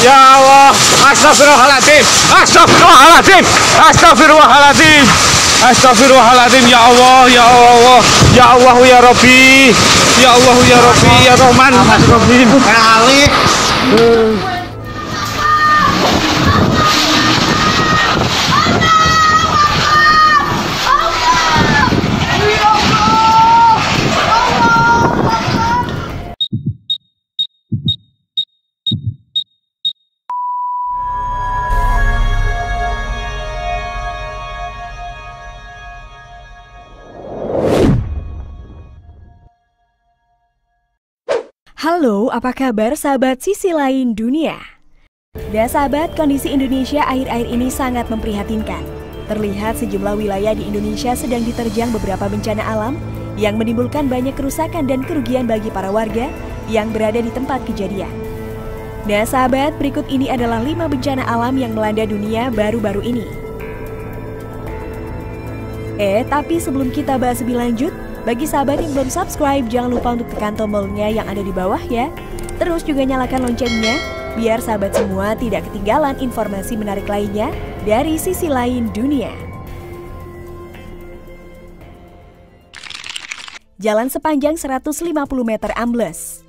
Ya Allah, astagfirullahaladzim, astagfirullahaladzim, astagfirullahaladzim, astagfirullahaladzim. Ya Allah, ya Allah, ya Allah, ya Rabbi, ya Allah, ya Rabbi, ya Rahman, ya Rabbi. Alik. Halo, apa kabar sahabat sisi lain dunia? Dan sahabat, kondisi Indonesia akhir-akhir ini sangat memprihatinkan. Terlihat sejumlah wilayah di Indonesia sedang diterjang beberapa bencana alam yang menimbulkan banyak kerusakan dan kerugian bagi para warga yang berada di tempat kejadian. Nah sahabat, berikut ini adalah 5 bencana alam yang melanda dunia baru-baru ini. Tapi sebelum kita bahas lebih lanjut, bagi sahabat yang belum subscribe, jangan lupa untuk tekan tombolnya yang ada di bawah ya. Terus juga nyalakan loncengnya, biar sahabat semua tidak ketinggalan informasi menarik lainnya dari sisi lain dunia. Jalan sepanjang 150 meter ambles.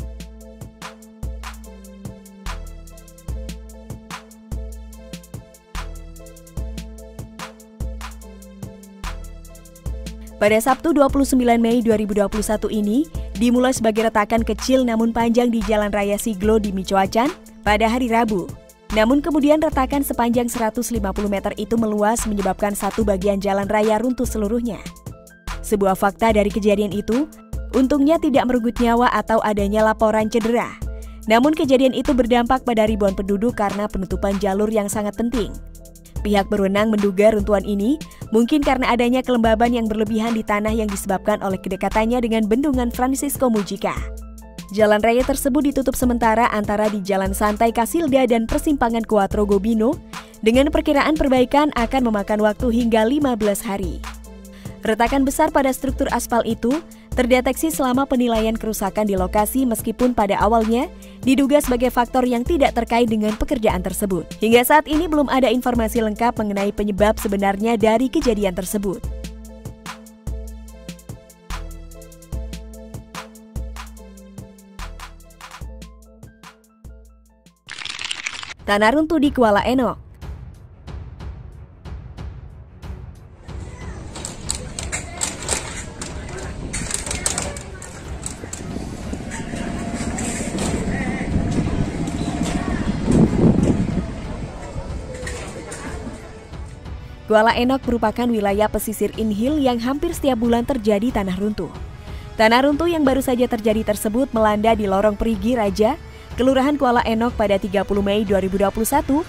Pada Sabtu 29 Mei 2021 ini, dimulai sebagai retakan kecil namun panjang di Jalan Raya Siglo di Michoacan pada hari Rabu. Namun kemudian retakan sepanjang 150 meter itu meluas menyebabkan satu bagian jalan raya runtuh seluruhnya. Sebuah fakta dari kejadian itu, untungnya tidak merenggut nyawa atau adanya laporan cedera. Namun kejadian itu berdampak pada ribuan penduduk karena penutupan jalur yang sangat penting. Pihak berwenang menduga runtuhan ini mungkin karena adanya kelembaban yang berlebihan di tanah yang disebabkan oleh kedekatannya dengan bendungan Francisco Mujica. Jalan raya tersebut ditutup sementara antara di Jalan Santai Kasilda dan persimpangan Quatro Gobino dengan perkiraan perbaikan akan memakan waktu hingga 15 hari. Retakan besar pada struktur aspal itu terdeteksi selama penilaian kerusakan di lokasi meskipun pada awalnya diduga sebagai faktor yang tidak terkait dengan pekerjaan tersebut. Hingga saat ini belum ada informasi lengkap mengenai penyebab sebenarnya dari kejadian tersebut. Tanah runtuh di Kuala Enok. Kuala Enok merupakan wilayah pesisir inhil yang hampir setiap bulan terjadi tanah runtuh. Tanah runtuh yang baru saja terjadi tersebut melanda di Lorong Perigi Raja, Kelurahan Kuala Enok pada 30 Mei 2021,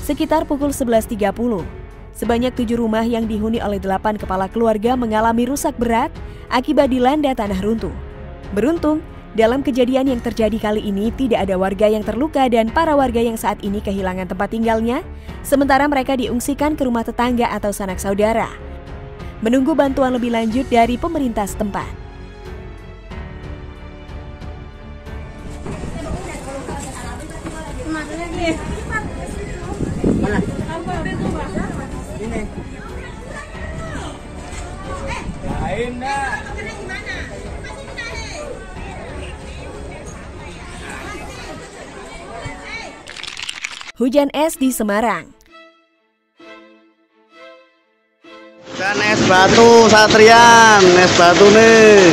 sekitar pukul 11.30. Sebanyak 7 rumah yang dihuni oleh 8 kepala keluarga mengalami rusak berat akibat dilanda tanah runtuh. Beruntung, dalam kejadian yang terjadi kali ini tidak ada warga yang terluka dan para warga yang saat ini kehilangan tempat tinggalnya, sementara mereka diungsikan ke rumah tetangga atau sanak saudara, menunggu bantuan lebih lanjut dari pemerintah setempat. Hujan es di Semarang. Kan es batu Satrian, es batu nih.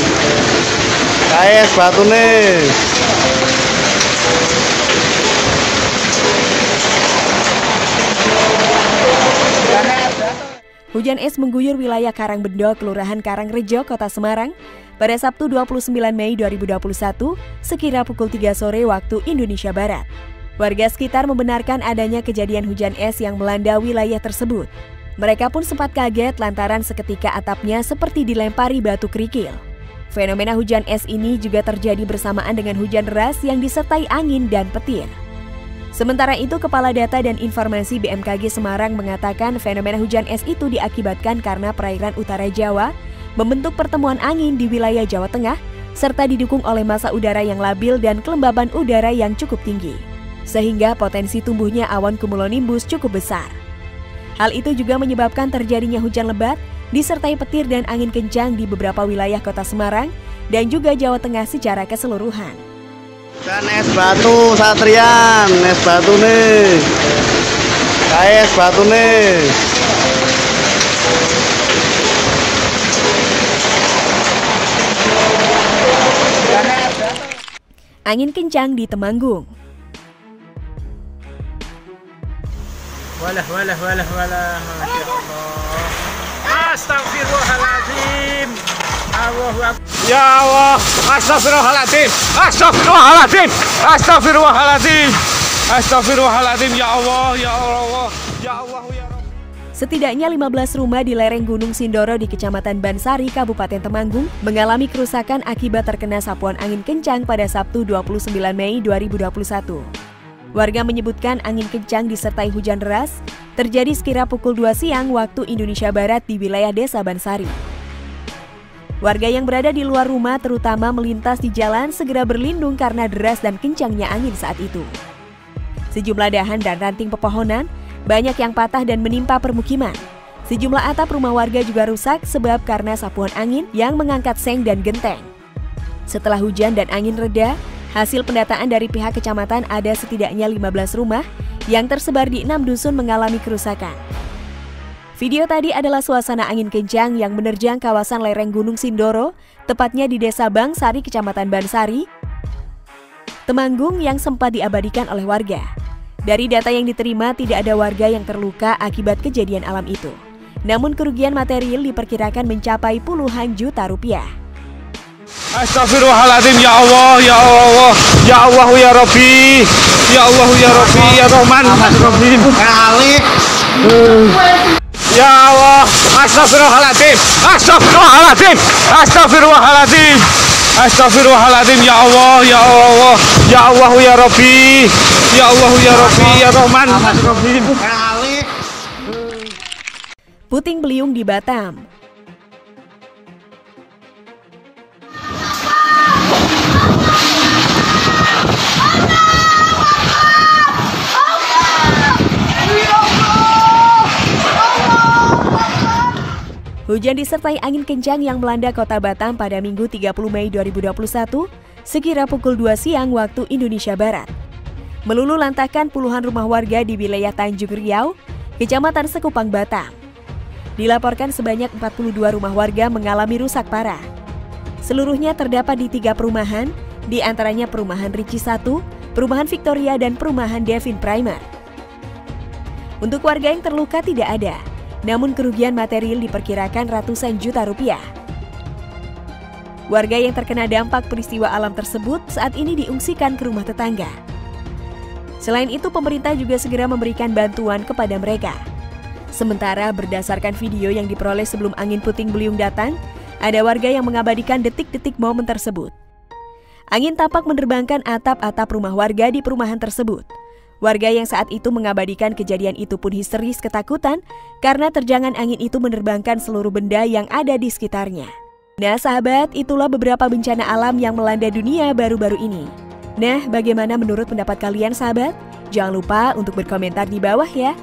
Kayak es batu nih. Hujan es mengguyur wilayah Karangbendo, Kelurahan Karangrejo, Kota Semarang pada Sabtu 29 Mei 2021 sekira pukul 3 sore waktu Indonesia Barat. Warga sekitar membenarkan adanya kejadian hujan es yang melanda wilayah tersebut. Mereka pun sempat kaget lantaran seketika atapnya seperti dilempari batu kerikil. Fenomena hujan es ini juga terjadi bersamaan dengan hujan deras yang disertai angin dan petir. Sementara itu, Kepala Data dan Informasi BMKG Semarang mengatakan fenomena hujan es itu diakibatkan karena perairan utara Jawa membentuk pertemuan angin di wilayah Jawa Tengah serta didukung oleh massa udara yang labil dan kelembaban udara yang cukup tinggi. sehingga potensi tumbuhnya awan cumulonimbus cukup besar. Hal itu juga menyebabkan terjadinya hujan lebat, disertai petir dan angin kencang di beberapa wilayah kota Semarang dan juga Jawa Tengah secara keseluruhan. Dan es batu Satrian, es batu nih. Kayak es batu nih. Angin kencang di Temanggung. Walah. Masya Allah. Astagfirullahaladzim. Ya Allah. Astagfirullahaladzim. Astagfirullahaladzim. Astagfirullahaladzim. Astagfirullahaladzim. Ya Allah. Ya Allah. Ya Allah. Ya Rabbi. Setidaknya 15 rumah di lereng Gunung Sindoro di Kecamatan Bansari, Kabupaten Temanggung mengalami kerusakan akibat terkena sapuan angin kencang pada Sabtu 29 Mei 2021. Warga menyebutkan angin kencang disertai hujan deras terjadi sekira pukul 2 siang waktu Indonesia Barat di wilayah Desa Bansari. Warga yang berada di luar rumah terutama melintas di jalan segera berlindung karena deras dan kencangnya angin saat itu. Sejumlah dahan dan ranting pepohonan banyak yang patah dan menimpa permukiman. Sejumlah atap rumah warga juga rusak sebab karena sapuan angin yang mengangkat seng dan genteng. Setelah hujan dan angin reda, hasil pendataan dari pihak kecamatan ada setidaknya 15 rumah yang tersebar di 6 dusun mengalami kerusakan. Video tadi adalah suasana angin kencang yang menerjang kawasan lereng Gunung Sindoro, tepatnya di Desa Bangsari, Kecamatan Bansari, Temanggung yang sempat diabadikan oleh warga. Dari data yang diterima, tidak ada warga yang terluka akibat kejadian alam itu. Namun kerugian material diperkirakan mencapai puluhan juta rupiah. Astagfirullahaladzim. Ya Allah. Ya Allah. Ya Allah. Ya Rabbi. Ya Allah. Ya Rabbi. Ya Rahman. Ya Allah. Astagfirullahaladzim. Astagfirullahaladzim. Astagfirullahaladzim. Astagfirullahaladzim. Ya Allah. Ya Allah. Ya Allah. Ya Rabbi. Ya Allah. Ya Rabbi. Ya Rahman. Puting beliung di Batam. Hujan disertai angin kencang yang melanda kota Batam pada Minggu 30 Mei 2021 sekira pukul 2 siang waktu Indonesia Barat. Meluluh lantakan puluhan rumah warga di wilayah Tanjung Riau, Kecamatan Sekupang, Batam. Dilaporkan sebanyak 42 rumah warga mengalami rusak parah. Seluruhnya terdapat di 3 perumahan, di antaranya Perumahan Ricci 1, Perumahan Victoria, dan Perumahan Devin Primer. Untuk warga yang terluka tidak ada. Namun kerugian material diperkirakan ratusan juta rupiah. Warga yang terkena dampak peristiwa alam tersebut saat ini diungsikan ke rumah tetangga. Selain itu, pemerintah juga segera memberikan bantuan kepada mereka. Sementara berdasarkan video yang diperoleh sebelum angin puting beliung datang, ada warga yang mengabadikan detik-detik momen tersebut. Angin tampak menerbangkan atap-atap rumah warga di perumahan tersebut. Warga yang saat itu mengabadikan kejadian itu pun histeris ketakutan karena terjangan angin itu menerbangkan seluruh benda yang ada di sekitarnya. Nah sahabat, itulah beberapa bencana alam yang melanda dunia baru-baru ini. Nah, bagaimana menurut pendapat kalian sahabat? Jangan lupa untuk berkomentar di bawah ya.